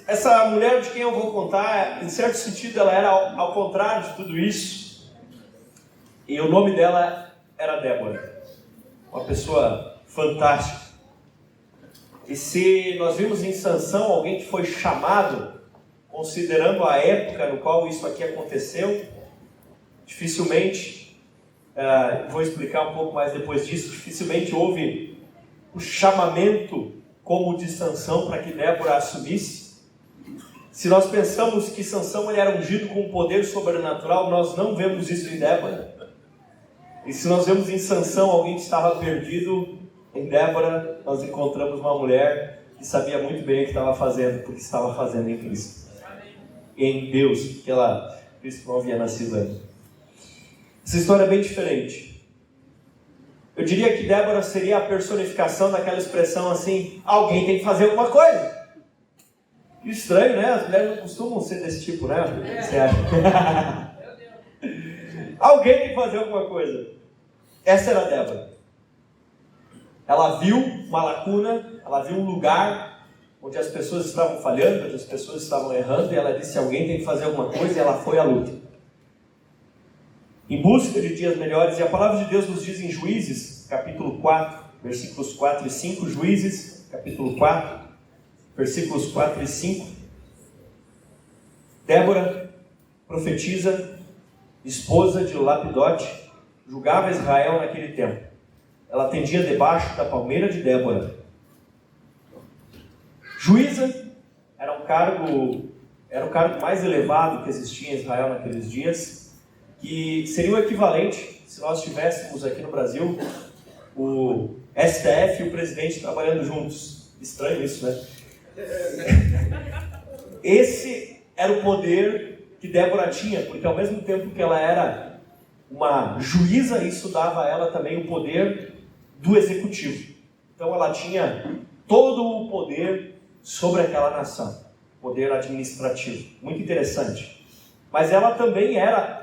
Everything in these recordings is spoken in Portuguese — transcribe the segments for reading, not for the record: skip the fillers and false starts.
Essa mulher de quem eu vou contar, em certo sentido, ela era ao contrário de tudo isso. E o nome dela era Débora. Uma pessoa fantástica. E se nós vimos em Sansão alguém que foi chamado, considerando a época no qual isso aqui aconteceu, dificilmente, vou explicar um pouco mais depois disso, dificilmente houve o chamamento como o de Sansão para que Débora assumisse. Se nós pensamos que Sansão ele era ungido com um poder sobrenatural, nós não vemos isso em Débora. E se nós vemos em Sansão alguém que estava perdido, em Débora nós encontramos uma mulher que sabia muito bem o que estava fazendo, porque estava fazendo em Cristo. Em Deus, porque Cristo não havia nascido ainda. Essa história é bem diferente. Eu diria que Débora seria a personificação daquela expressão assim: alguém tem que fazer alguma coisa. Que estranho, né? As mulheres não costumam ser desse tipo, né? O que você acha? Alguém tem que fazer alguma coisa. Essa era a Débora. Ela viu uma lacuna, ela viu um lugar onde as pessoas estavam falhando, onde as pessoas estavam errando, e ela disse: alguém tem que fazer alguma coisa, e ela foi à luta. Em busca de dias melhores, e a palavra de Deus nos diz em Juízes, capítulo 4, versículos 4 e 5, Juízes, capítulo 4, versículos 4 e 5, Débora, profetisa, esposa de Lapidote, julgava Israel naquele tempo. Ela atendia debaixo da palmeira de Débora. Juíza era o cargo mais elevado que existia em Israel naqueles dias, que seria o equivalente, se nós tivéssemos aqui no Brasil, o STF e o presidente trabalhando juntos. Estranho isso, né? Esse era o poder que Débora tinha, porque ao mesmo tempo que ela era uma juíza, isso dava a ela também o poder do executivo. Então ela tinha todo o poder sobre aquela nação, poder administrativo. Muito interessante. Mas ela também era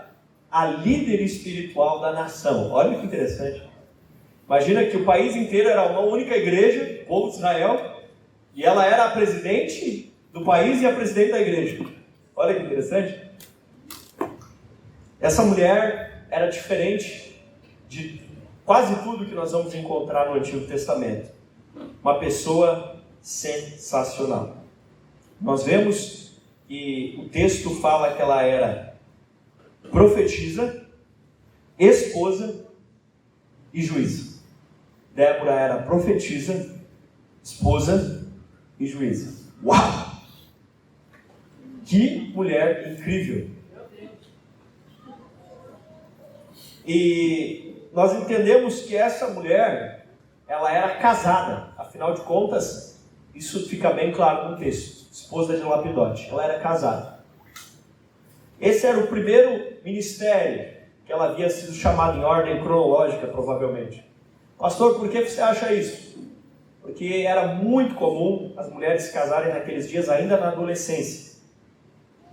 a líder espiritual da nação. Olha que interessante. Imagina que o país inteiro era uma única igreja, o povo de Israel, e ela era a presidente do país e a presidente da igreja. Olha que interessante. Essa mulher era diferente de quase tudo que nós vamos encontrar no Antigo Testamento. Uma pessoa sensacional. Nós vemos que o texto fala que ela era profetisa, esposa e juíza. Débora era profetisa, esposa e juíza. Uau! Que mulher incrível! E nós entendemos que essa mulher, ela era casada. Afinal de contas, isso fica bem claro no texto. Esposa de Lapidote. Ela era casada. Esse era o primeiro ministério que ela havia sido chamada em ordem cronológica, provavelmente. Pastor, por que você acha isso? Porque era muito comum as mulheres se casarem naqueles dias ainda na adolescência.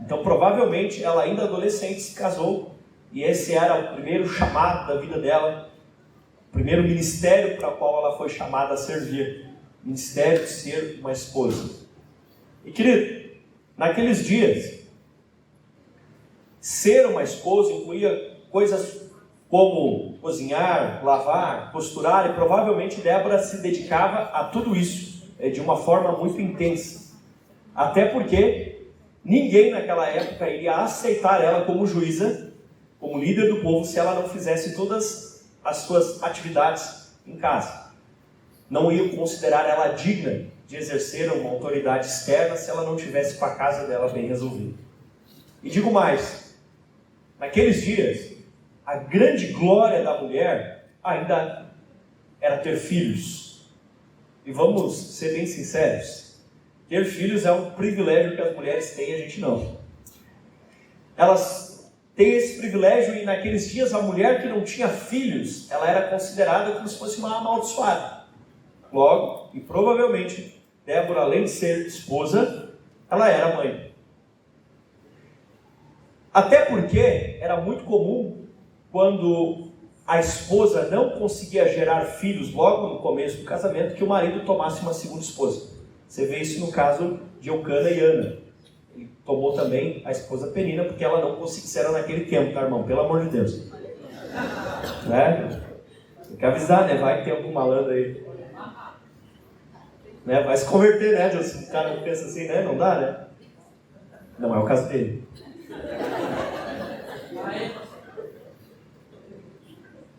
Então, provavelmente, ela ainda adolescente se casou. E esse era o primeiro chamado da vida dela, o primeiro ministério para o qual ela foi chamada a servir, o ministério de ser uma esposa. E querido, naqueles dias, ser uma esposa incluía coisas como cozinhar, lavar, costurar, e provavelmente Débora se dedicava a tudo isso de uma forma muito intensa. Até porque ninguém naquela época iria aceitar ela como juíza, como líder do povo, se ela não fizesse todas as suas atividades em casa. Não iam considerar ela digna de exercer uma autoridade externa se ela não tivesse com a casa dela bem resolvida. E digo mais, naqueles dias, a grande glória da mulher ainda era ter filhos. E vamos ser bem sinceros, ter filhos é um privilégio que as mulheres têm, a gente não. Elas tem esse privilégio, e naqueles dias a mulher que não tinha filhos, ela era considerada como se fosse uma amaldiçoada. Logo, e provavelmente, Débora, além de ser esposa, ela era mãe. Até porque era muito comum, quando a esposa não conseguia gerar filhos logo no começo do casamento, que o marido tomasse uma segunda esposa. Você vê isso no caso de Eucana e Ana. Ele tomou também a esposa Penina, porque ela não conseguia, era naquele tempo, tá, irmão? Pelo amor de Deus. Né? Tem que avisar, né? Vai que tem algum malandro aí. Né? Vai se converter, né, Deus? O cara pensa assim, né? Não dá, né? Não é o caso dele.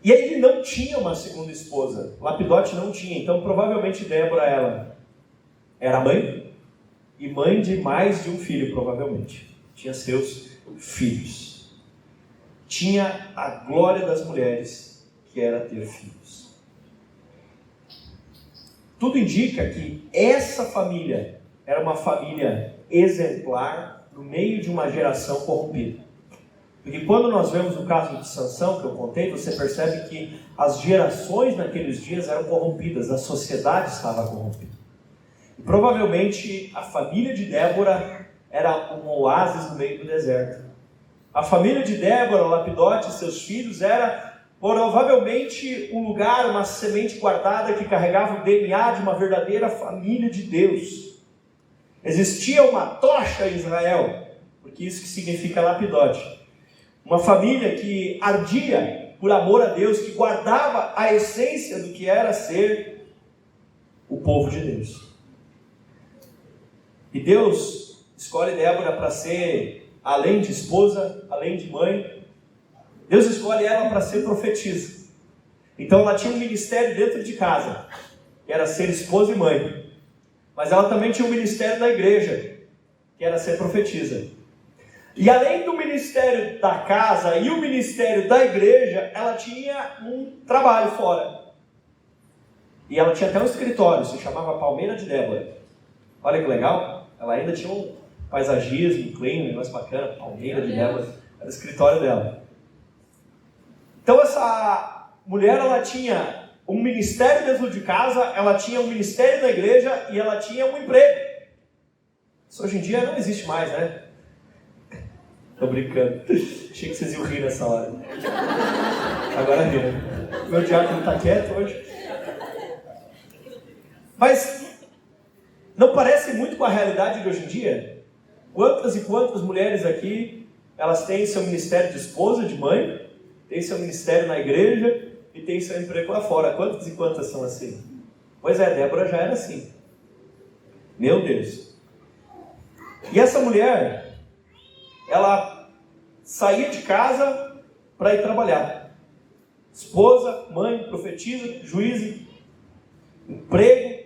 E aí ele não tinha uma segunda esposa. Lapidote não tinha. Então provavelmente Débora, ela era mãe. E mãe de mais de um filho, provavelmente. Tinha seus filhos. Tinha a glória das mulheres, que era ter filhos. Tudo indica que essa família era uma família exemplar no meio de uma geração corrompida. Porque quando nós vemos o caso de Sansão, que eu contei, você percebe que as gerações naqueles dias eram corrompidas, a sociedade estava corrompida. E provavelmente a família de Débora era um oásis no meio do deserto. A família de Débora, Lapidote e seus filhos era provavelmente um lugar, uma semente guardada que carregava o DNA de uma verdadeira família de Deus. Existia uma tocha em Israel, porque isso que significa Lapidote. Uma família que ardia por amor a Deus, que guardava a essência do que era ser o povo de Deus. E Deus escolhe Débora para ser, além de esposa, além de mãe, Deus escolhe ela para ser profetisa. Então ela tinha um ministério dentro de casa, que era ser esposa e mãe. Mas ela também tinha um ministério na igreja, que era ser profetisa. E além do ministério da casa e o ministério da igreja, ela tinha um trabalho fora. E ela tinha até um escritório, se chamava Palmeira de Débora. Olha que legal. Ela ainda tinha um paisagismo, um clima, um negócio bacana, Palmeira de Débora. Era o escritório dela. Então essa mulher, ela tinha um ministério dentro de casa, ela tinha um ministério na igreja e ela tinha um emprego. Isso hoje em dia não existe mais, né? Tô brincando. Achei que vocês iam rir nessa hora. Agora riram. Meu diácono está quieto hoje. Mas não parece muito com a realidade de hoje em dia? Quantas e quantas mulheres aqui, elas têm seu ministério de esposa, de mãe, têm seu ministério na igreja e têm seu emprego lá fora. Quantas e quantas são assim? Pois é, Débora já era assim. Meu Deus. E essa mulher, ela saía de casa para ir trabalhar. Esposa, mãe, profetisa, juíza, emprego,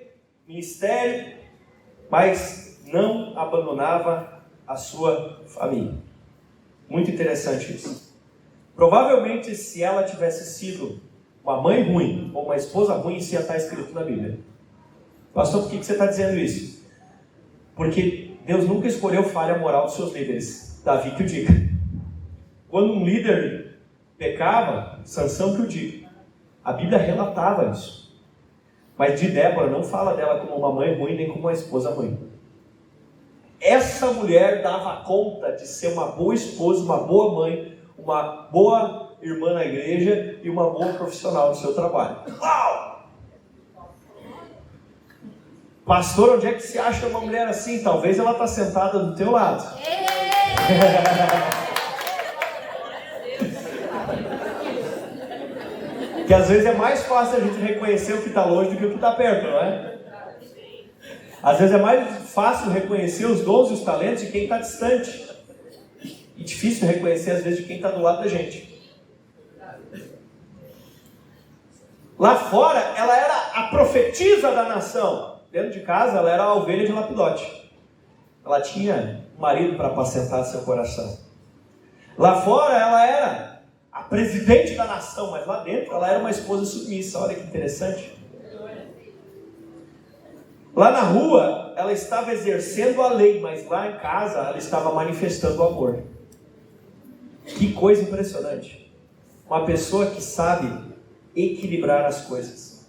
ministério, mas não abandonava a sua família. Muito interessante isso. Provavelmente, se ela tivesse sido uma mãe ruim ou uma esposa ruim, isso ia estar escrito na Bíblia. Pastor, por que você está dizendo isso? Porque Deus nunca escolheu falha moral dos seus líderes. Davi que o diga. Quando um líder pecava, Sansão que o diga. A Bíblia relatava isso. Mas de Débora não fala dela como uma mãe ruim, nem como uma esposa ruim. Essa mulher dava conta de ser uma boa esposa, uma boa mãe, uma boa irmã na igreja e uma boa profissional no seu trabalho. Uau! Pastor, onde é que você acha uma mulher assim? Talvez ela está sentada do teu lado. Que às vezes é mais fácil a gente reconhecer o que está longe do que o que está perto, não é? Às vezes é mais fácil reconhecer os dons e os talentos de quem está distante. E difícil reconhecer às vezes de quem está do lado da gente. Lá fora, ela era a profetisa da nação. Dentro de casa, ela era a ovelha de Lapidote. Ela tinha um marido para apacentar seu coração. Lá fora, ela era a presidente da nação, mas lá dentro ela era uma esposa submissa. Olha que interessante. Lá na rua, ela estava exercendo a lei, mas lá em casa, ela estava manifestando o amor. Que coisa impressionante. Uma pessoa que sabe equilibrar as coisas.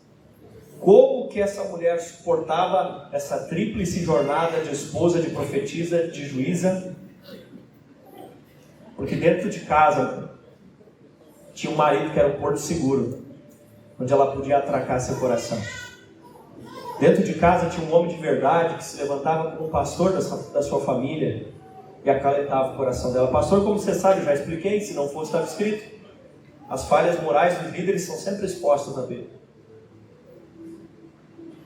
Como que essa mulher suportava essa tríplice jornada de esposa, de profetisa, de juíza? Porque dentro de casa tinha um marido que era um porto seguro, onde ela podia atracar seu coração. Dentro de casa tinha um homem de verdade que se levantava como pastor da sua família e acalentava o coração dela. Pastor, como você sabe, eu já expliquei, se não fosse estava escrito. As falhas morais dos líderes são sempre expostas na Bíblia.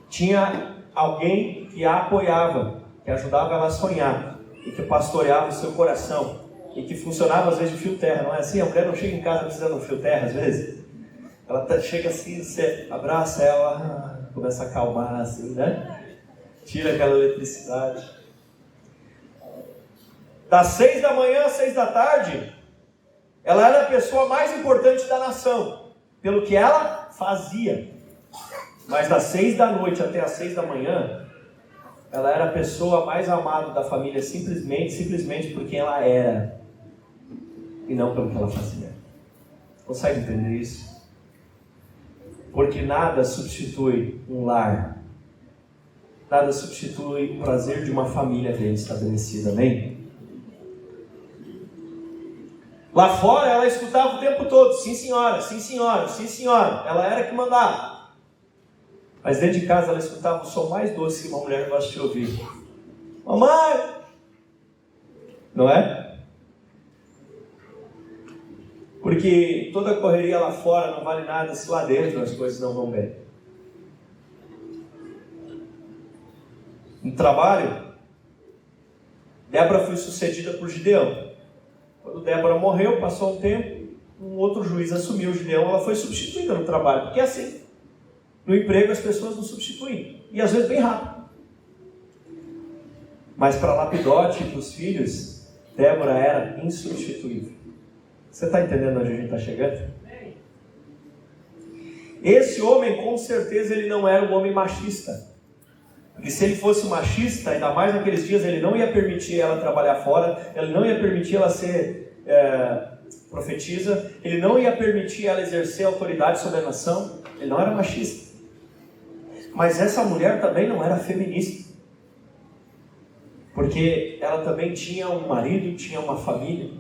Tinha alguém que a apoiava, que ajudava ela a sonhar, e que pastoreava o seu coração, e que funcionava às vezes de fio terra, não é assim? A mulher não chega em casa precisando de um fio terra às vezes. Ela chega assim, você abraça ela, começa a acalmar assim, né? Tira aquela eletricidade. Das 6 da manhã às 6 da tarde, ela era a pessoa mais importante da nação, pelo que ela fazia. Mas das 6 da noite até as 6 da manhã, ela era a pessoa mais amada da família, simplesmente por quem ela era, e não pelo que ela fazia. Consegue entender isso? Porque nada substitui um lar, nada substitui o prazer de uma família bem estabelecida, amém? Lá fora ela escutava o tempo todo, sim senhora, sim senhora, sim senhora, ela era que mandava. Mas dentro de casa ela escutava o som mais doce que uma mulher gosta de ouvir: mamãe! Não é? Porque toda a correria lá fora não vale nada se lá dentro as coisas não vão bem. No trabalho, Débora foi sucedida por Gideão. Quando Débora morreu, passou um tempo, um outro juiz assumiu Gideão, ela foi substituída no trabalho, porque é assim. No emprego as pessoas não substituem, e às vezes bem rápido. Mas para Lapidote e para os filhos, Débora era insubstituível. Você está entendendo onde a gente está chegando? Esse homem, com certeza, ele não era um homem machista. Porque se ele fosse machista, ainda mais naqueles dias, ele não ia permitir ela trabalhar fora, ele não ia permitir ela ser profetisa, ele não ia permitir ela exercer autoridade sobre a nação. Ele não era machista. Mas essa mulher também não era feminista. Porque ela também tinha um marido, tinha uma família.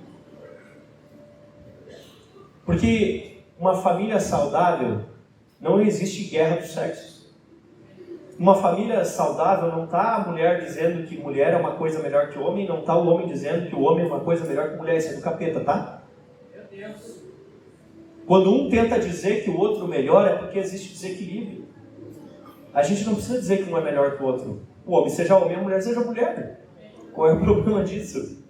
Porque uma família saudável, não existe guerra dos sexos. Uma família saudável, não está a mulher dizendo que mulher é uma coisa melhor que o homem, não está o homem dizendo que o homem é uma coisa melhor que a mulher. Isso é do capeta, tá? Meu Deus. Quando um tenta dizer que o outro melhor, é porque existe desequilíbrio. A gente não precisa dizer que um é melhor que o outro. O homem seja homem, a mulher seja mulher. Qual é o problema disso?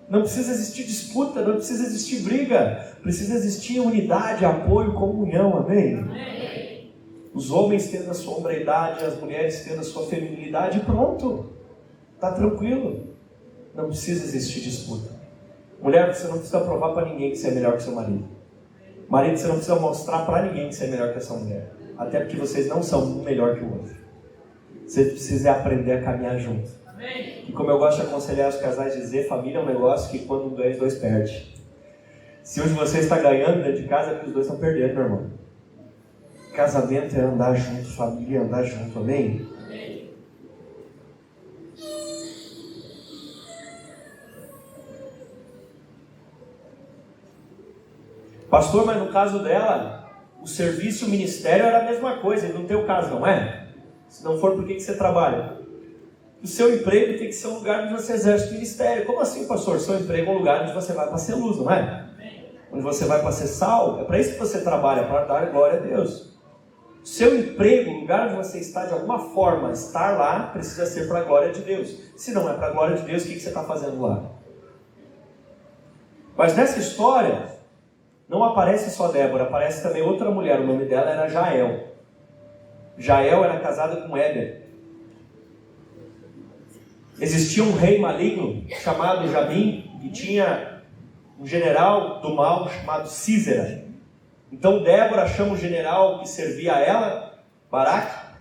Não precisa existir disputa, não precisa existir briga. Precisa existir unidade, apoio, comunhão, amém? Amém. Os homens tendo a sua hombridade, as mulheres tendo a sua feminilidade, pronto. Está tranquilo. Não precisa existir disputa. Mulher, você não precisa provar para ninguém que você é melhor que seu marido. Marido, você não precisa mostrar para ninguém que você é melhor que essa mulher. Até porque vocês não são um melhor que o outro. Você precisa aprender a caminhar junto. Amém. E como eu gosto de aconselhar os casais a dizer, família é um negócio que quando um ganha, os dois perdem. Se hoje você está ganhando dentro de casa, é porque os dois estão perdendo, meu irmão. Casamento é andar junto, família é andar junto, amém? Amém. Pastor, mas no caso dela, o serviço e o ministério era a mesma coisa, e no teu caso não é? Se não for, por que você trabalha? O seu emprego tem que ser um lugar onde você exerce o ministério. Como assim, pastor? Seu emprego é um lugar onde você vai para ser luz, não é? Onde você vai para ser sal. É para isso que você trabalha, para dar glória a Deus. Seu emprego, o lugar onde você está, de alguma forma, estar lá, precisa ser para a glória de Deus. Se não é para a glória de Deus, o que você está fazendo lá? Mas nessa história, não aparece só Débora, aparece também outra mulher. O nome dela era Jael. Jael era casada com Éber. Existia um rei maligno chamado Jabim, que tinha um general do mal chamado Sísera. Então Débora chama o general que servia a ela, Baraque,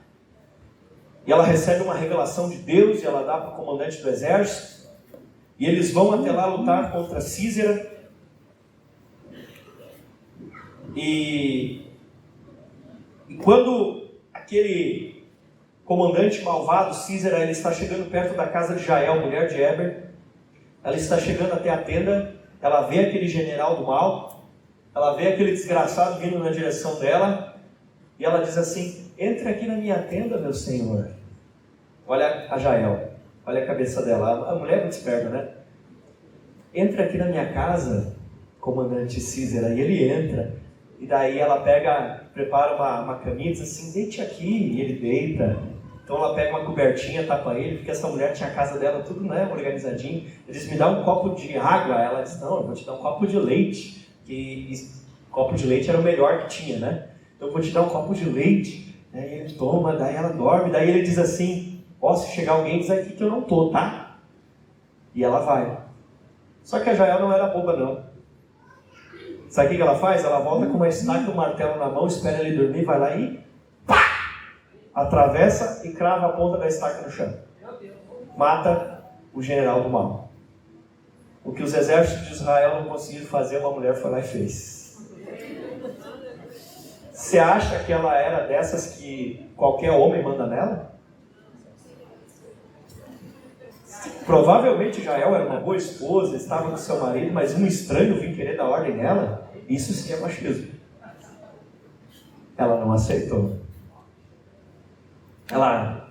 e ela recebe uma revelação de Deus, e ela dá para o comandante do exército, e eles vão até lá lutar contra Sísera. E quando aquele comandante malvado, Sísera, ele está chegando perto da casa de Jael, mulher de Éber. Ela está chegando até a tenda, ela vê aquele general do mal, ela vê aquele desgraçado vindo na direção dela, e ela diz assim: entre aqui na minha tenda, meu senhor. Olha a Jael, olha a cabeça dela, a mulher é muito esperta, né? Entra aqui na minha casa, comandante Císera. E ele entra, e daí ela prepara uma caminha e diz assim, deite aqui, e ele deita. Então ela pega uma cobertinha, tapa ele, porque essa mulher tinha a casa dela tudo, né, organizadinho. Ele diz, me dá um copo de água. Ela diz, não, eu vou te dar um copo de leite. E copo de leite era o melhor que tinha, né? Então eu vou te dar um copo de leite. Daí ele toma, daí ela dorme, daí ele diz assim, ó, se chegar alguém, diz aqui que eu não tô, tá? E ela vai. Só que a Jael não era boba, não. Sabe o que ela faz? Ela volta com uma estaca e um martelo na mão, espera ele dormir, vai lá e pá! Atravessa e crava a ponta da estaca no chão. Mata o general do mal. O que os exércitos de Israel não conseguiram fazer, uma mulher foi lá e fez. Você acha que ela era dessas que qualquer homem manda nela? Provavelmente Jael era uma boa esposa, estava com seu marido, mas um estranho vinha querer dar ordem nela. Isso sim é machismo. Ela não aceitou. Ela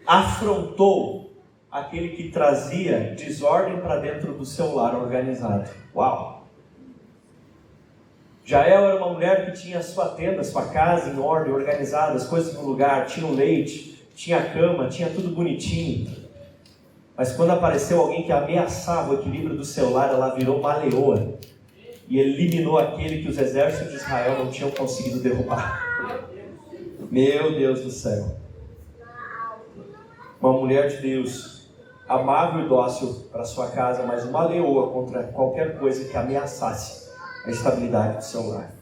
afrontou aquele que trazia desordem para dentro do seu lar organizado. Uau! Jael era uma mulher que tinha sua tenda, sua casa em ordem, organizada, as coisas no lugar, tinha o leite, tinha a cama, tinha tudo bonitinho. Mas quando apareceu alguém que ameaçava o equilíbrio do seu lar, ela virou uma leoa e eliminou aquele que os exércitos de Israel não tinham conseguido derrubar. Meu Deus do céu! Uma mulher de Deus, amável e dócil para sua casa, mas uma leoa contra qualquer coisa que ameaçasse a estabilidade do seu lar.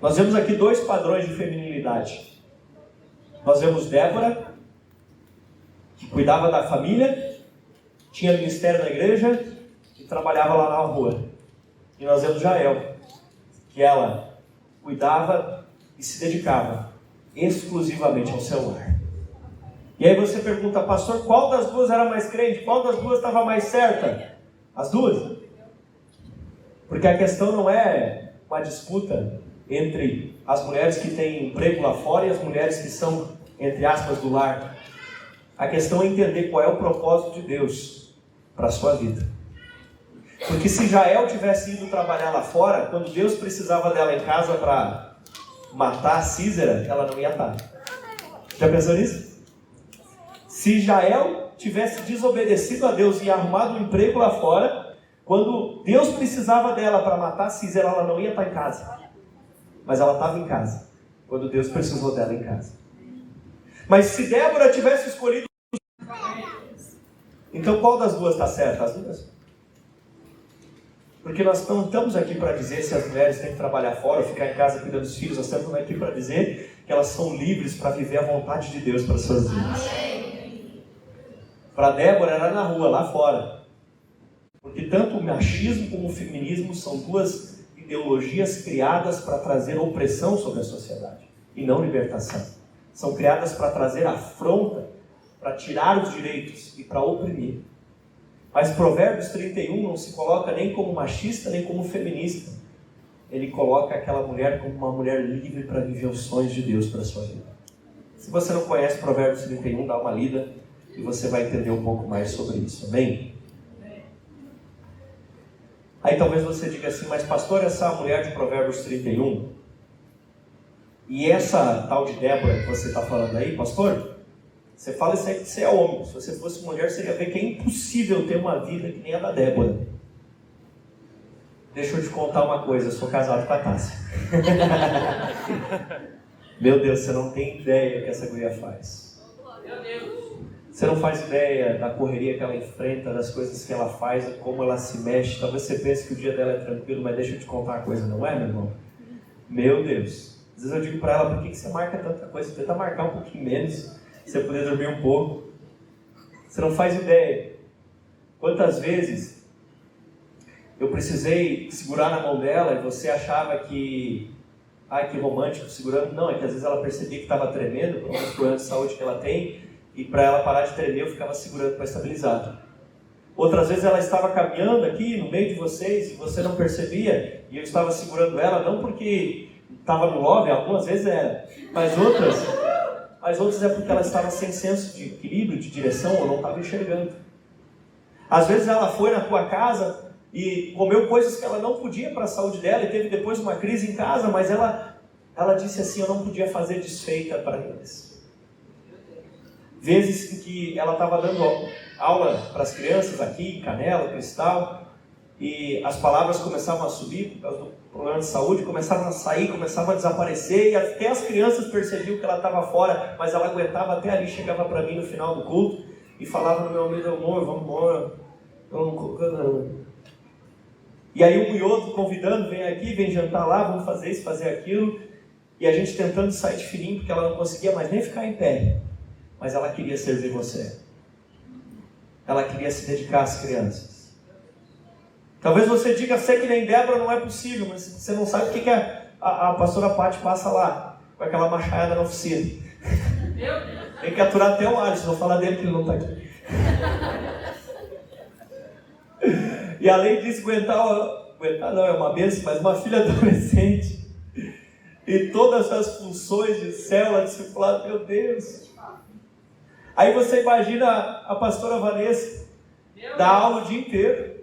Nós vemos aqui dois padrões de feminilidade. Nós vemos Débora, que cuidava da família, tinha ministério na igreja e trabalhava lá na rua. E nós vemos Jael, que ela cuidava e se dedicava exclusivamente ao seu lar. E aí você pergunta, pastor, qual das duas era mais crente? Qual das duas estava mais certa? As duas. Porque a questão não é uma disputa entre as mulheres que têm emprego lá fora e as mulheres que são, entre aspas, do lar. A questão é entender qual é o propósito de Deus para a sua vida. Porque se Jael tivesse ido trabalhar lá fora, quando Deus precisava dela em casa para matar Císera, ela não ia estar. Já pensou nisso? Se Jael tivesse desobedecido a Deus e arrumado um emprego lá fora, quando Deus precisava dela para matar Císera, ela não ia estar em casa. Mas ela estava em casa, quando Deus precisou dela em casa. Mas se Débora tivesse escolhido... Então qual das duas está certa? As duas. Porque nós não estamos aqui para dizer se as mulheres têm que trabalhar fora, ficar em casa cuidando dos filhos. Nós estamos aqui para dizer que elas são livres para viver a vontade de Deus para suas vidas. Para Débora era na rua, lá fora. Porque tanto o machismo como o feminismo são duas ideologias criadas para trazer opressão sobre a sociedade e não libertação. São criadas para trazer afronta, para tirar os direitos e para oprimir. Mas Provérbios 31 não se coloca nem como machista, nem como feminista. Ele coloca aquela mulher como uma mulher livre para viver os sonhos de Deus para a sua vida. Se você não conhece Provérbios 31, dá uma lida e você vai entender um pouco mais sobre isso. Amém? Aí talvez você diga assim, mas pastor, essa mulher de Provérbios 31 e essa tal de Débora que você está falando aí, pastor, você fala isso aí que você é homem. Se você fosse mulher, você ia ver que é impossível ter uma vida que nem a da Débora. Deixa eu te contar uma coisa, eu sou casado com a Tássia. Meu Deus, você não tem ideia do que essa guria faz. Você não faz ideia da correria que ela enfrenta, das coisas que ela faz, de como ela se mexe. Talvez você pense que o dia dela é tranquilo, mas deixa eu te contar uma coisa, não é, meu irmão? Meu Deus. Às vezes eu digo para ela, por que você marca tanta coisa? Tenta marcar um pouquinho menos, se você puder dormir um pouco. Você não faz ideia. Quantas vezes eu precisei segurar na mão dela e você achava que... Ai, que romântico, segurando. Não, é que às vezes ela percebia que estava tremendo, por alguns problemas de saúde que ela tem, e para ela parar de tremer, eu ficava segurando para estabilizar. Outras vezes ela estava caminhando aqui no meio de vocês, e você não percebia, e eu estava segurando ela, não porque estava no love, algumas vezes era, mas outras é porque ela estava sem senso de equilíbrio, de direção, ou não estava enxergando. Às vezes ela foi na tua casa e comeu coisas que ela não podia para a saúde dela, e teve depois uma crise em casa, mas ela disse assim: eu não podia fazer desfeita para eles. Vezes em que ela estava dando aula para as crianças aqui, em Canela, Cristal, e as palavras começavam a subir por causa do problema de saúde, começavam a sair, começavam a desaparecer, e até as crianças percebiam que ela estava fora, mas ela aguentava até ali, chegava para mim no final do culto e falava no meu ouvido: amor, vamos embora, não. E aí um e outro convidando: vem aqui, vem jantar lá, vamos fazer isso, fazer aquilo, e a gente tentando sair de fininho, porque ela não conseguia mais nem ficar em pé, mas ela queria servir você, ela queria se dedicar às crianças. Talvez você diga: sei que nem Débora não é possível, mas você não sabe o que a pastora Paty passa lá, com aquela machaiada na oficina. Tem que aturar até o Alisson, vou falar dele que ele não está aqui. E além disso, aguentar não é uma bênção, mas uma filha adolescente, e todas as funções de célula, discipulado, meu Deus. Aí você imagina a pastora Vanessa dar aula o dia inteiro,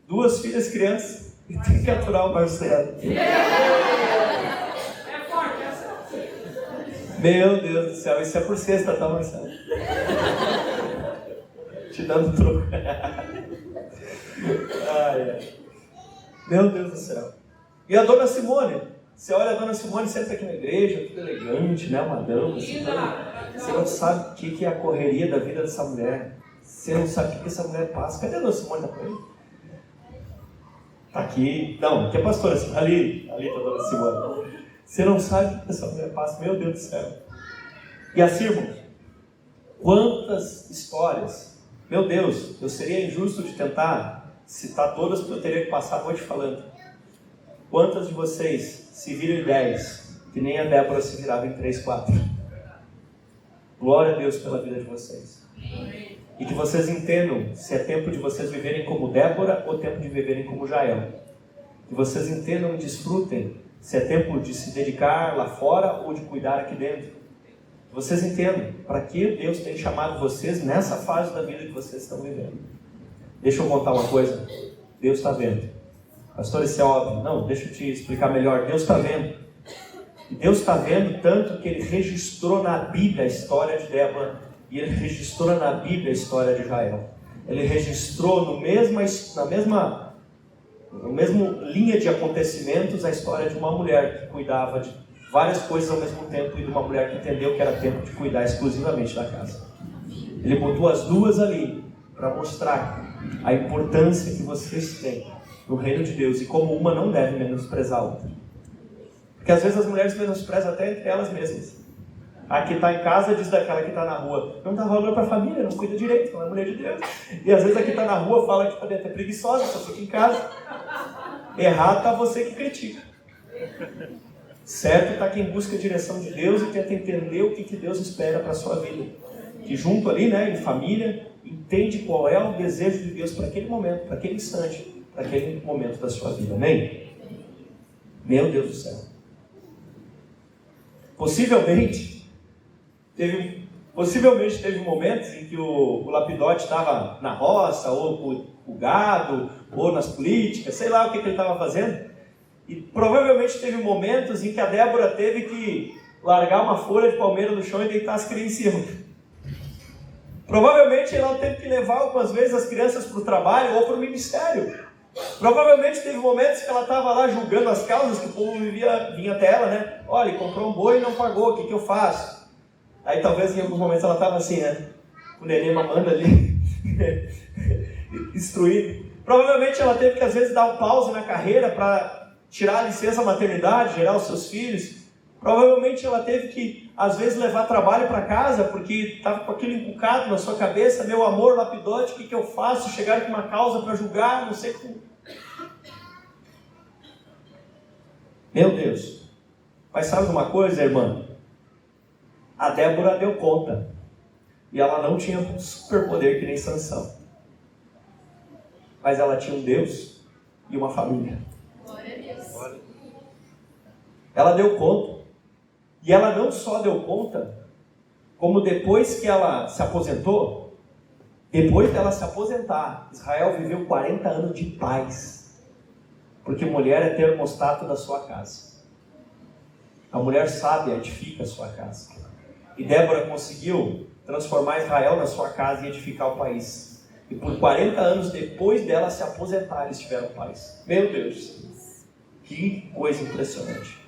2 filhas crianças, e tem que aturar o Marcelo. Meu Deus do céu, isso é por sexta, tá, Marcelo? Te dando troco. Meu Deus do céu. E a dona Simone? Você olha a dona Simone, senta aqui na igreja, tudo elegante, né? Uma dama, assim, você não sabe o que é a correria da vida dessa mulher. Você não sabe o que essa mulher passa. Cadê a dona Simone? Tá por aí? Tá aqui. Não, aqui é a pastora. Ali tá a dona Simone. Você não sabe o que essa mulher passa. Meu Deus do céu. E assim, irmãos, quantas histórias. Meu Deus, eu seria injusto de tentar citar todas, porque eu teria que passar a noite falando. Quantas de vocês se viram em 10, que nem a Débora se virava em 3, 4? Glória a Deus pela vida de vocês. E que vocês entendam se é tempo de vocês viverem como Débora ou tempo de viverem como Jael. Que vocês entendam e desfrutem se é tempo de se dedicar lá fora ou de cuidar aqui dentro. Que vocês entendam para que Deus tem chamado vocês nessa fase da vida que vocês estão vivendo. Deixa eu contar uma coisa. Deus está vendo. Pastor, isso é óbvio. Não, deixa eu te explicar melhor. Deus está vendo. E Deus está vendo tanto que Ele registrou na Bíblia a história de Débora e Ele registrou na Bíblia a história de Jael. Ele registrou na mesma linha de acontecimentos a história de uma mulher que cuidava de várias coisas ao mesmo tempo e de uma mulher que entendeu que era tempo de cuidar exclusivamente da casa. Ele botou as duas ali para mostrar a importância que vocês têm no reino de Deus e como uma não deve menosprezar a outra. Porque às vezes as mulheres menosprezam até entre elas mesmas. A que está em casa diz daquela que está na rua: não dá valor para a família, não cuida direito, não é mulher de Deus. E às vezes a que está na rua fala que pode é preguiçosa, só fica em casa. Errado está você que critica. Certo está quem busca a direção de Deus e tenta entender o que Deus espera para a sua vida. Que junto ali, né, em família, entende qual é o desejo de Deus para aquele momento, para aquele instante, para aquele momento da sua vida. Amém? Meu Deus do céu. Possivelmente teve momentos em que o lapidote estava na roça, ou com o gado, ou nas políticas, sei lá o que ele estava fazendo. E provavelmente teve momentos em que a Débora teve que largar uma folha de palmeira no chão e deitar as crianças em cima. Provavelmente ela teve que levar algumas vezes as crianças para o trabalho ou para o ministério. Provavelmente teve momentos que ela estava lá julgando as causas, que o povo vinha até ela, né? Olha, comprou um boi e não pagou, o que eu faço? Aí talvez em alguns momentos ela estava assim, né? O neném mamando ali, instruído. Provavelmente ela teve que às vezes dar um pause na carreira para tirar a licença maternidade, gerar os seus filhos. Provavelmente ela teve que às vezes levar trabalho para casa, porque estava com aquilo encucado na sua cabeça: meu amor, lapidote, o que eu faço? Chegar com uma causa para julgar, não sei como. Meu Deus. Mas sabe uma coisa, irmã? A Débora deu conta. E ela não tinha um superpoder que nem Sansão. Mas ela tinha um Deus e uma família. Ela deu conta. E ela não só deu conta, como depois que ela se aposentou, depois dela se aposentar, Israel viveu 40 anos de paz. Porque mulher é termostato da sua casa. A mulher sábia edifica a sua casa. E Débora conseguiu transformar Israel na sua casa e edificar o país. E por 40 anos depois dela se aposentar, eles tiveram paz. Meu Deus, que coisa impressionante.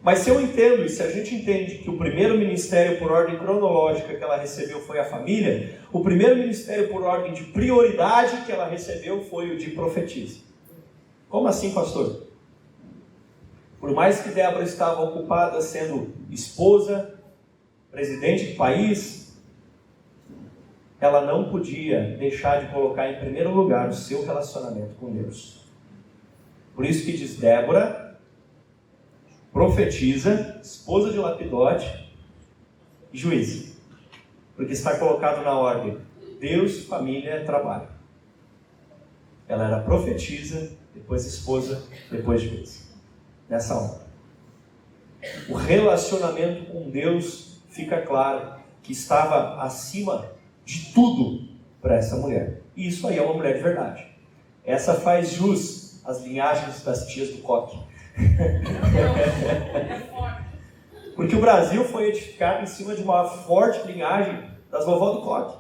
Mas se eu entendo, e se a gente entende que o primeiro ministério por ordem cronológica que ela recebeu foi a família, o primeiro ministério por ordem de prioridade que ela recebeu foi o de profetisa. Como assim, pastor? Por mais que Débora estava ocupada sendo esposa, presidente do país, ela não podia deixar de colocar em primeiro lugar o seu relacionamento com Deus. Por isso que diz Débora, profetisa, esposa de Lapidote e juíza. Porque está colocado na ordem Deus, família, trabalho. Ela era profetisa, depois esposa, depois juíza. Nessa ordem. O relacionamento com Deus fica claro que estava acima de tudo para essa mulher. E isso aí é uma mulher de verdade. Essa faz jus às linhagens das tias do coque. Porque o Brasil foi edificado em cima de uma forte linhagem das vovó do coque.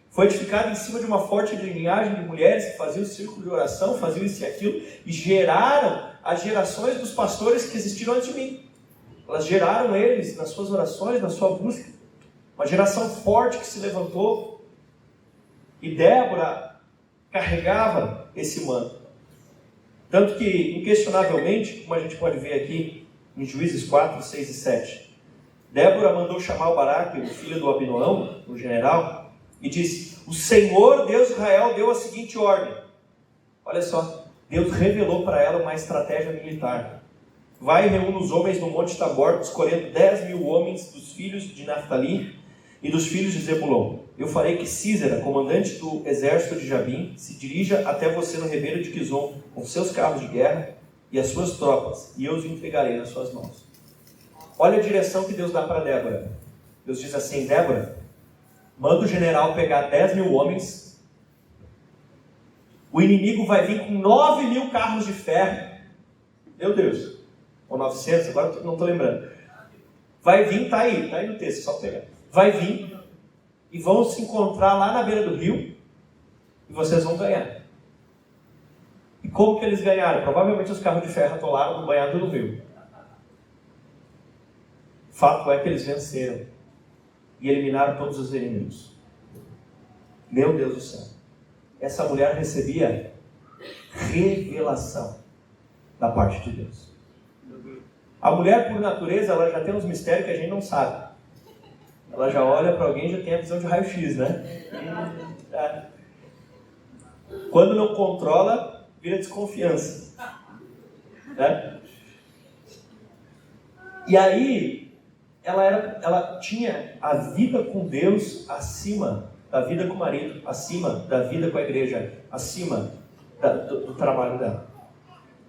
Foi edificado em cima de uma forte linhagem de mulheres que faziam o círculo de oração, faziam isso e aquilo, e geraram as gerações dos pastores que existiram antes de mim. Elas geraram eles nas suas orações, na sua busca. Uma geração forte que se levantou. E Débora carregava esse manto. Tanto que, inquestionavelmente, como a gente pode ver aqui em Juízes 4, 6 e 7, Débora mandou chamar o Baraque, o filho do Abinoão, o general, e disse: o Senhor, Deus de Israel, deu a seguinte ordem. Olha só, Deus revelou para ela uma estratégia militar. Vai e reúne os homens no Monte Tabor, escolhendo 10.000 homens dos filhos de Naftali e dos filhos de Zebulon. Eu farei que Císera, comandante do exército de Jabim, se dirija até você no ribeiro de Quizon, com seus carros de guerra e as suas tropas, e eu os entregarei nas suas mãos. Olha a direção que Deus dá para Débora. Deus diz assim: Débora, manda o general pegar 10.000 homens, o inimigo vai vir com 9.000 carros de ferro. Meu Deus, ou 900, agora não estou lembrando. Vai vir, tá aí no texto, só pegar. Vai vir e vão se encontrar lá na beira do rio e vocês vão ganhar. E como que eles ganharam? Provavelmente os carros de ferro atolaram banhado no rio. Fato é que eles venceram e eliminaram todos os inimigos. Meu Deus do céu. Essa mulher recebia revelação da parte de Deus. A mulher, por natureza, ela já tem uns mistérios que a gente não sabe. Ela já olha para alguém e já tem a visão de raio-x, né? Quando não controla, vira desconfiança. Né? E aí, ela tinha a vida com Deus acima da vida com o marido, acima da vida com a igreja, acima do trabalho dela.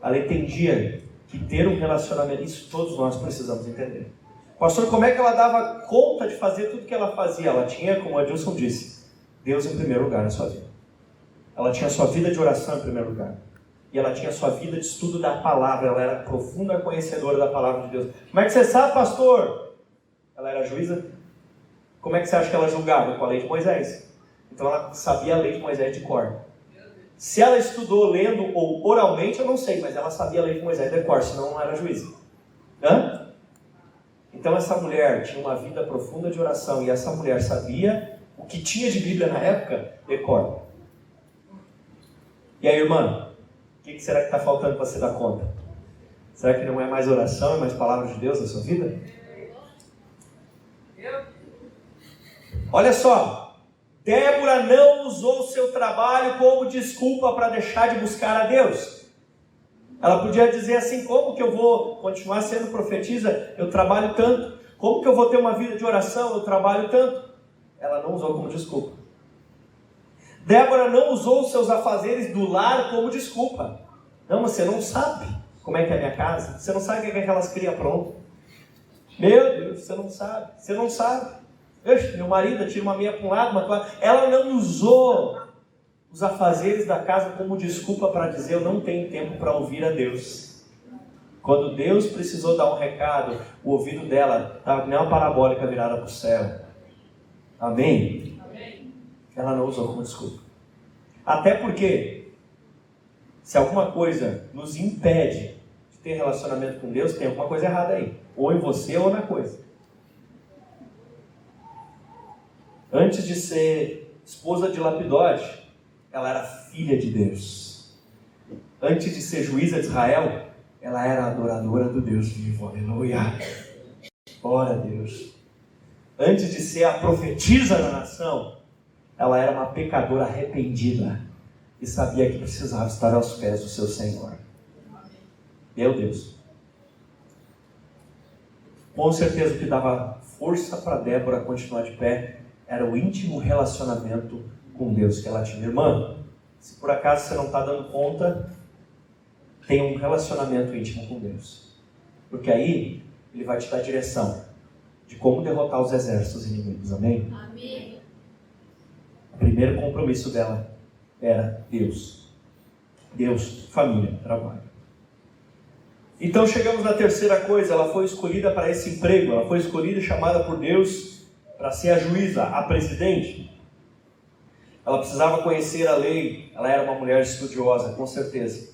Ela entendia que ter um relacionamento, isso todos nós precisamos entender. Pastor, como é que ela dava conta de fazer tudo que ela fazia? Ela tinha, como o Adilson disse, Deus em primeiro lugar na sua vida. Ela tinha a sua vida de oração em primeiro lugar. E ela tinha a sua vida de estudo da palavra. Ela era profunda conhecedora da palavra de Deus. Como é que você sabe, pastor? Ela era juíza. Como é que você acha que ela julgava? Com a lei de Moisés. Então ela sabia a lei de Moisés de cor. Se ela estudou lendo ou oralmente, eu não sei, mas ela sabia a lei de Moisés de cor, senão não era juíza. Então essa mulher tinha uma vida profunda de oração, e essa mulher sabia o que tinha de Bíblia na época de cor. E aí, irmã, o que será que está faltando para você dar conta? Será que não é mais oração, é mais palavra de Deus na sua vida? Olha só, Débora não usou o seu trabalho como desculpa para deixar de buscar a Deus. Ela podia dizer assim: como que eu vou continuar sendo profetisa? Eu trabalho tanto. Como que eu vou ter uma vida de oração? Eu trabalho tanto. Ela não usou como desculpa. Débora não usou os seus afazeres do lar como desculpa. Não, você não sabe. como é que é a minha casa? Você não sabe o que é que aquelas crias pronto. Meu Deus, você não sabe. Você não sabe. Meu marido tira uma meia para um lado, uma para o outro. Ela não usou os afazeres da casa como desculpa para dizer: eu não tenho tempo para ouvir a Deus. Quando Deus precisou dar um recado, o ouvido dela estava nem uma parabólica virada para o céu. Amém? Amém? Ela não usou como desculpa. Até porque, se alguma coisa nos impede de ter relacionamento com Deus, tem alguma coisa errada aí. Ou em você ou na coisa. Antes de ser esposa de Lapidote, ela era filha de Deus. Antes de ser juíza de Israel, ela era adoradora do Deus vivo. Aleluia. Glória a Deus. Antes de ser a profetisa da nação, ela era uma pecadora arrependida e sabia que precisava estar aos pés do seu Senhor. Meu Deus. Com certeza o que dava força para Débora continuar de pé era o íntimo relacionamento com Deus que ela tinha. Irmã, se por acaso você não está dando conta, tenha um relacionamento íntimo com Deus. Porque aí Ele vai te dar direção de como derrotar os exércitos inimigos. Amém? Amém. O primeiro compromisso dela era Deus. Deus, família, trabalho. Então chegamos na terceira coisa. Ela foi escolhida para esse emprego. Ela foi escolhida e chamada por Deus para ser a juíza, a presidente. Ela precisava conhecer a lei. Ela era uma mulher estudiosa, com certeza.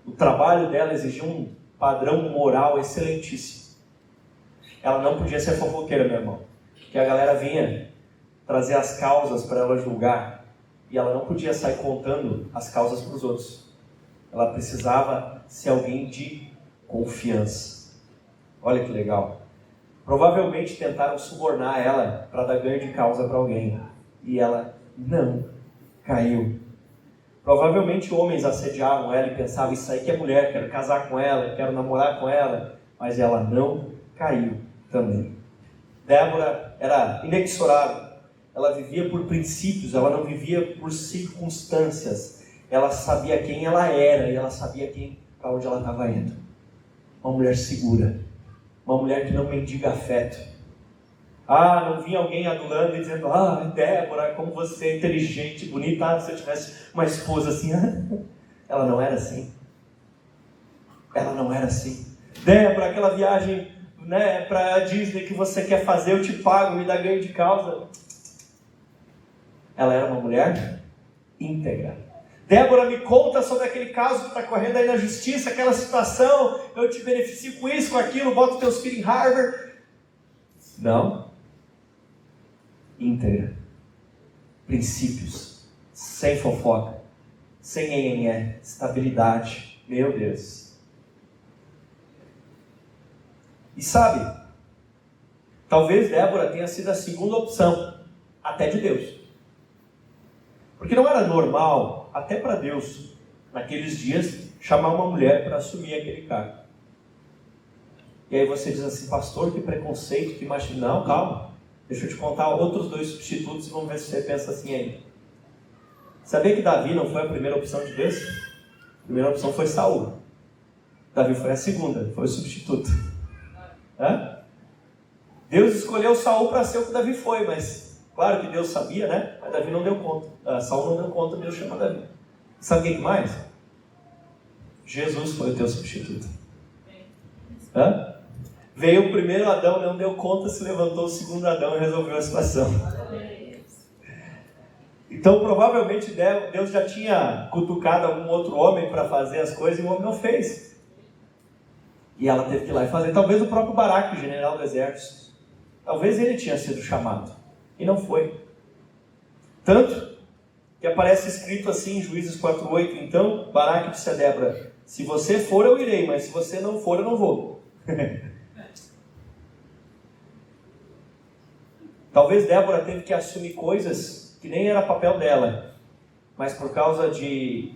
O trabalho dela exigia um padrão moral excelentíssimo. Ela não podia ser fofoqueira, meu irmão. Porque a galera vinha trazer as causas para ela julgar. E ela não podia sair contando as causas para os outros. Ela precisava ser alguém de confiança. Olha que legal. Provavelmente tentaram subornar ela para dar ganho de causa para alguém. E ela não caiu. Provavelmente homens assediavam ela e pensavam: isso aí que é mulher, quero casar com ela, quero namorar com ela. Mas ela não caiu também. Débora era inexorável. Ela vivia por princípios, ela não vivia por circunstâncias. Ela sabia quem ela era e ela sabia para onde ela estava indo. Uma mulher segura. Uma mulher que não mendiga afeto. Não vinha alguém adulando e dizendo: Débora, como você é inteligente, bonita. Se eu tivesse uma esposa assim. Ela não era assim. Ela não era assim. Débora, aquela viagem, para a Disney que você quer fazer, eu te pago, me dá ganho de causa. Ela era uma mulher íntegra. Débora, me conta sobre aquele caso que está correndo aí na justiça, aquela situação, eu te beneficio com isso, com aquilo, boto teus filhos em Harvard. Não. Íntegra. Princípios. Sem fofoca. Sem nhenhenhé. Estabilidade. Meu Deus. E sabe, talvez Débora tenha sido a segunda opção, até de Deus. Porque não era normal, até para Deus, naqueles dias, chamar uma mulher para assumir aquele cargo. E aí você diz assim: pastor, que preconceito, que machismo. Não, calma. Deixa eu te contar outros 2 substitutos e vamos ver se você pensa assim ainda. Sabia que Davi não foi a primeira opção de Deus? A primeira opção foi Saul. Davi foi a segunda, foi o substituto. Deus escolheu Saul para ser o que Davi foi, mas claro que Deus sabia, né? Mas Davi não deu conta. Saul não deu conta, Deus chama Davi. Sabe o que mais? Jesus foi o teu substituto. Veio o primeiro Adão, não deu conta, se levantou o segundo Adão e resolveu a situação. Então provavelmente Deus já tinha cutucado algum outro homem para fazer as coisas e o homem não fez. E ela teve que ir lá e fazer. Talvez o próprio Baraque, o general do exército, talvez ele tinha sido chamado e não foi. Tanto que aparece escrito assim em Juízes 4:8: então Baraque disse a Débora: se você for eu irei, mas se você não for eu não vou. Talvez Débora teve que assumir coisas que nem era papel dela, mas por causa de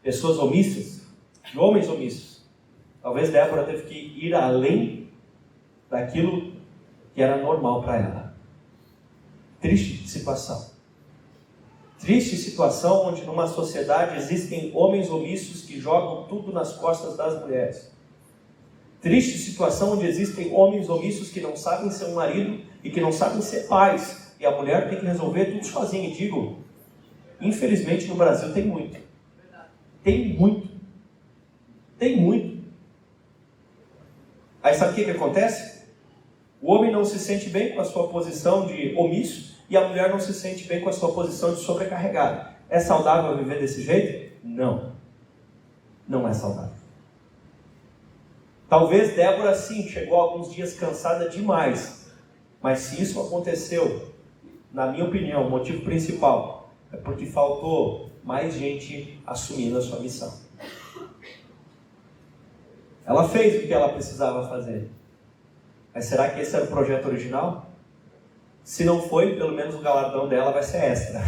pessoas omissas, de homens omissos. Talvez Débora teve que ir além daquilo que era normal para ela. Triste situação. Triste situação onde numa sociedade existem homens omissos que jogam tudo nas costas das mulheres. Triste situação onde existem homens omissos que não sabem ser um marido e que não sabem ser pais. E a mulher tem que resolver tudo sozinha. E digo, infelizmente no Brasil tem muito. Tem muito. Tem muito. Aí sabe o que acontece? O homem não se sente bem com a sua posição de omisso e a mulher não se sente bem com a sua posição de sobrecarregada. É saudável viver desse jeito? Não. Não é saudável. Talvez Débora sim, chegou alguns dias cansada demais. Mas se isso aconteceu, na minha opinião, o motivo principal é porque faltou mais gente assumindo a sua missão. Ela fez o que ela precisava fazer. Mas será que esse era o projeto original? Se não foi, pelo menos o galardão dela vai ser extra.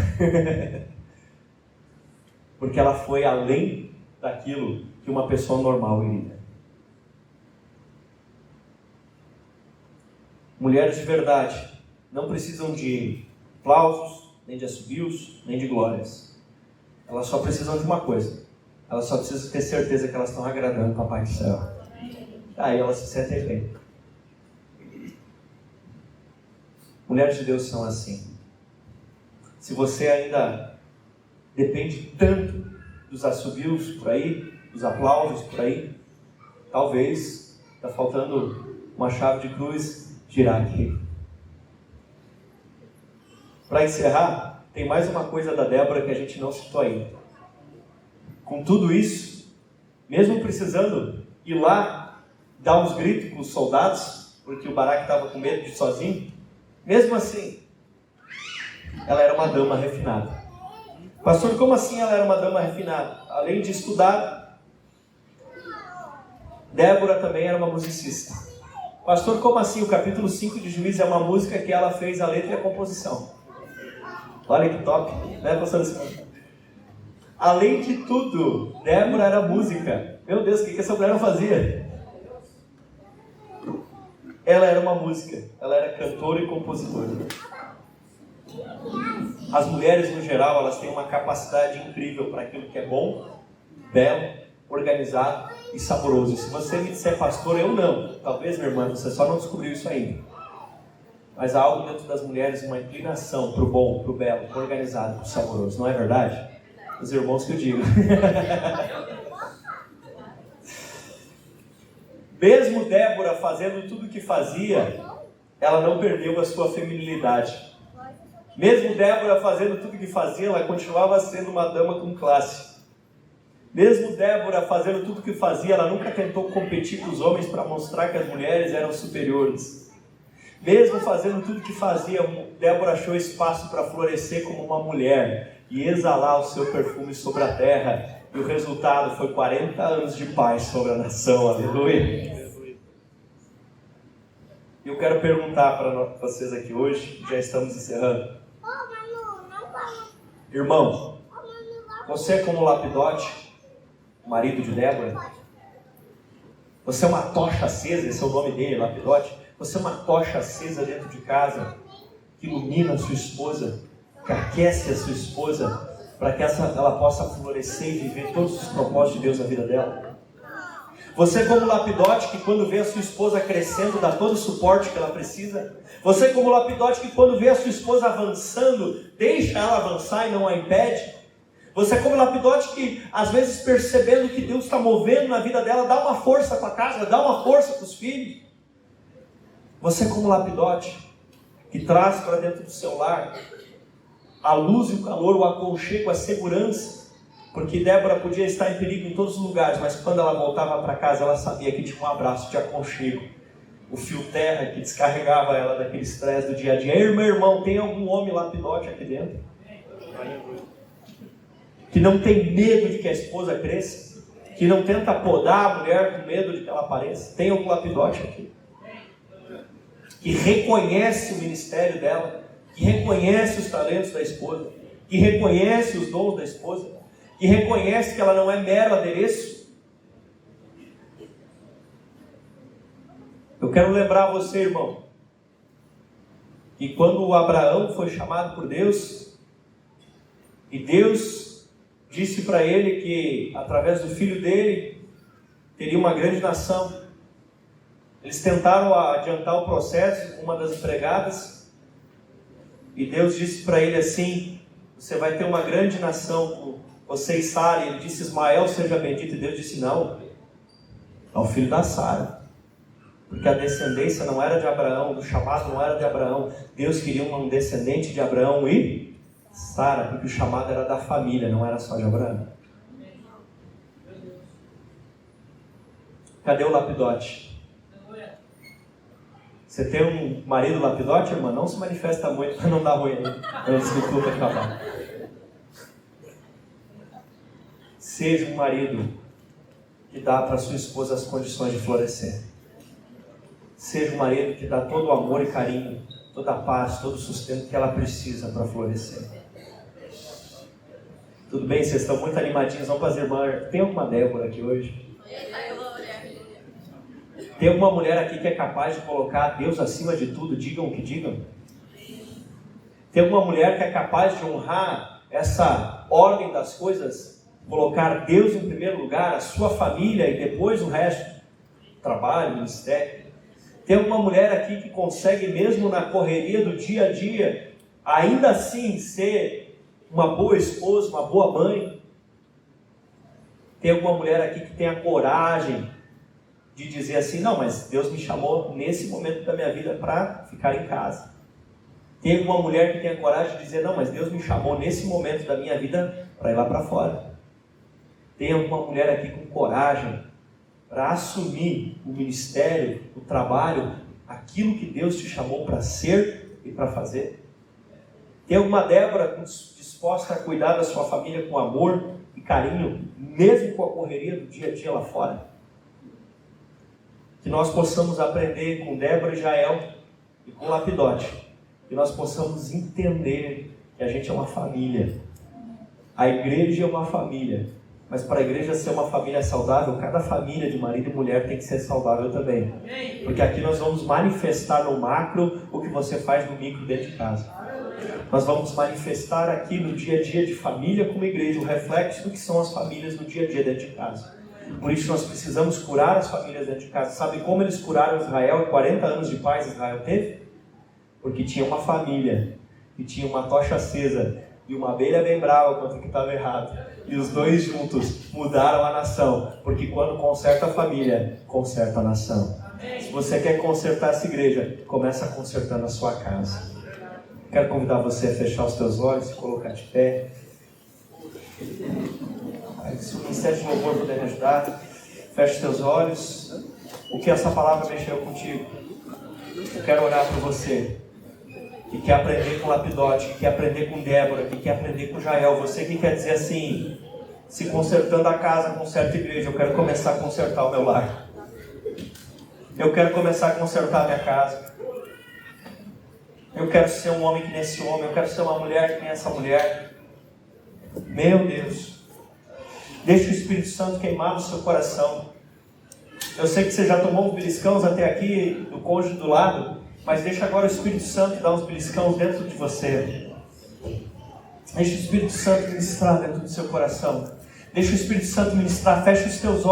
Porque ela foi além daquilo que uma pessoa normal iria. Mulheres de verdade não precisam de aplausos, nem de assobios, nem de glórias. Elas só precisam de uma coisa. Elas só precisam ter certeza que elas estão agradando o Papai do Céu. Aí elas se sentem bem. Mulheres de Deus são assim. Se você ainda depende tanto dos assobios por aí, dos aplausos por aí, talvez está faltando uma chave de cruz girar aqui. Para encerrar, tem mais uma coisa da Débora que a gente não citou ainda. Com tudo isso, mesmo precisando ir lá dar uns gritos com os soldados, porque o Baraque estava com medo de ir sozinho, mesmo assim, ela era uma dama refinada. Pastor, como assim ela era uma dama refinada? Além de estudar, Débora também era uma musicista. Pastor, como assim? O capítulo 5 de Juízes é uma música que ela fez a letra e a composição. Olha que top, né, pastor? Além de tudo, Débora era música. Meu Deus, o que essa mulher não fazia? Ela era uma música, ela era cantora e compositora. As mulheres, no geral, elas têm uma capacidade incrível para aquilo que é bom, belo, organizado e saboroso. E se você me disser, pastor, eu não. Talvez, minha irmã, você só não descobriu isso ainda. Mas há algo dentro das mulheres, uma inclinação para o bom, para o belo, para o organizado, para o saboroso. Não é verdade? Os irmãos que eu digo. Mesmo Débora fazendo tudo o que fazia, ela não perdeu a sua feminilidade. Mesmo Débora fazendo tudo o que fazia, ela continuava sendo uma dama com classe. Mesmo Débora fazendo tudo o que fazia, ela nunca tentou competir com os homens para mostrar que as mulheres eram superiores. Mesmo fazendo tudo o que fazia, Débora achou espaço para florescer como uma mulher e exalar o seu perfume sobre a terra. E o resultado foi 40 anos de paz sobre a nação. Aleluia. E eu quero perguntar para vocês aqui hoje, já estamos encerrando. Irmão, você é como Lapidote, marido de Débora? Você é uma tocha acesa, esse é o nome dele, Lapidote. Você é uma tocha acesa dentro de casa, que ilumina a sua esposa, que aquece a sua esposa, para que ela possa florescer e viver todos os propósitos de Deus na vida dela. Você como Lapidote, que quando vê a sua esposa crescendo, dá todo o suporte que ela precisa. Você como Lapidote, que quando vê a sua esposa avançando, deixa ela avançar e não a impede. Você como Lapidote, que às vezes percebendo que Deus está movendo na vida dela, dá uma força para a casa, dá uma força para os filhos. Você como Lapidote, que traz para dentro do seu lar a luz e o calor, o aconchego, a segurança, porque Débora podia estar em perigo em todos os lugares, mas quando ela voltava para casa, ela sabia que tinha um abraço de aconchego, o fio terra que descarregava ela daquele estresse do dia a dia. Ei, meu irmão, tem algum homem Lapidote aqui dentro? Que não tem medo de que a esposa cresça, que não tenta podar a mulher com medo de que ela apareça? Tem algum Lapidote aqui? Que reconhece o ministério dela, que reconhece os talentos da esposa, que reconhece os dons da esposa, que reconhece que ela não é mero adereço. Eu quero lembrar você, irmão, que quando Abraão foi chamado por Deus, E Deus disse para ele que através do filho dele teria uma grande nação. Eles tentaram adiantar o processo com uma das empregadas, e Deus disse para ele assim: você vai ter uma grande nação com você e Sara. E ele disse: Ismael seja bendito. E Deus disse: não, é o filho da Sara, porque a descendência não era de Abraão, do chamado não era de Abraão. Deus queria um descendente de Abraão e Sara, porque o chamado era da família, não era só de Abraão. Cadê o lapidote? Você tem um marido lapidote, irmã? Não se manifesta muito para não dar ruim antes do culto acabar. Seja um marido que dá para sua esposa as condições de florescer. Seja um marido que dá todo o amor e carinho, toda a paz, todo o sustento que ela precisa para florescer. Tudo bem? Vocês estão muito animadinhos. Vamos fazer irmã. Tem alguma Débora aqui hoje? Tem alguma mulher aqui que é capaz de colocar Deus acima de tudo, digam o que digam? Tem alguma mulher que é capaz de honrar essa ordem das coisas, colocar Deus em primeiro lugar, a sua família e depois o resto? Trabalho, ministério. Tem alguma mulher aqui que consegue, mesmo na correria do dia a dia, ainda assim ser uma boa esposa, uma boa mãe? Tem alguma mulher aqui que tem a coragem de dizer assim: não, mas Deus me chamou nesse momento da minha vida para ficar em casa? Tem alguma mulher que tem a coragem de dizer: não, mas Deus me chamou nesse momento da minha vida para ir lá para fora? Tem alguma mulher aqui com coragem para assumir o ministério, o trabalho, aquilo que Deus te chamou para ser e para fazer? Tem alguma Débora disposta a cuidar da sua família com amor e carinho, mesmo com a correria do dia a dia lá fora? Que nós possamos aprender com Débora e Jael e com Lapidote, que nós possamos entender que a gente é uma família. A igreja é uma família, mas para a igreja ser uma família saudável, cada família de marido e mulher tem que ser saudável também. Porque aqui nós vamos manifestar no macro o que você faz no micro dentro de casa. Nós vamos manifestar aqui no dia a dia de família como igreja o reflexo do que são as famílias no dia a dia dentro de casa. Por isso nós precisamos curar as famílias dentro de casa. Sabe como eles curaram Israel? 40 anos de paz Israel teve? Porque tinha uma família que tinha uma tocha acesa e uma abelha bem brava contra o que estava errado. E os dois juntos mudaram a nação. Porque quando conserta a família, conserta a nação. Se você quer consertar essa igreja, começa consertando a sua casa. Quero convidar você a fechar os teus olhos, se colocar de pé. Se o Ministério de Louvor puder me ajudar, feche os teus olhos. O que essa palavra mexeu contigo? Eu quero orar por você que quer aprender com Lapidote, que quer aprender com Débora, que quer aprender com Jael. Você que quer dizer assim: se consertando a casa, conserta a igreja. Eu quero começar a consertar o meu lar. Eu quero começar a consertar a minha casa. Eu quero ser um homem que nem esse homem. Eu quero ser uma mulher que nem essa mulher. Meu Deus, deixa o Espírito Santo queimar no seu coração. Eu sei que você já tomou uns beliscãos até aqui do cônjuge do lado, mas deixa agora o Espírito Santo dar uns beliscãos dentro de você. Deixa o Espírito Santo ministrar dentro do seu coração. Deixa o Espírito Santo ministrar. Fecha os teus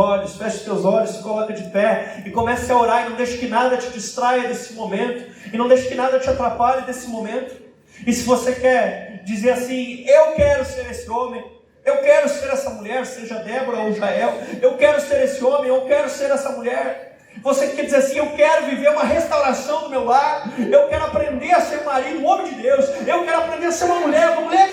olhos, se coloca de pé e comece a orar. E não deixe que nada te distraia desse momento, e não deixe que nada te atrapalhe desse momento. E se você quer dizer assim: eu quero ser esse homem, eu quero ser essa mulher, seja Débora ou Jael, eu quero ser esse homem, eu quero ser essa mulher. Você quer dizer assim: eu quero viver uma restauração do meu lar, eu quero aprender a ser marido, um homem de Deus, eu quero aprender a ser uma mulher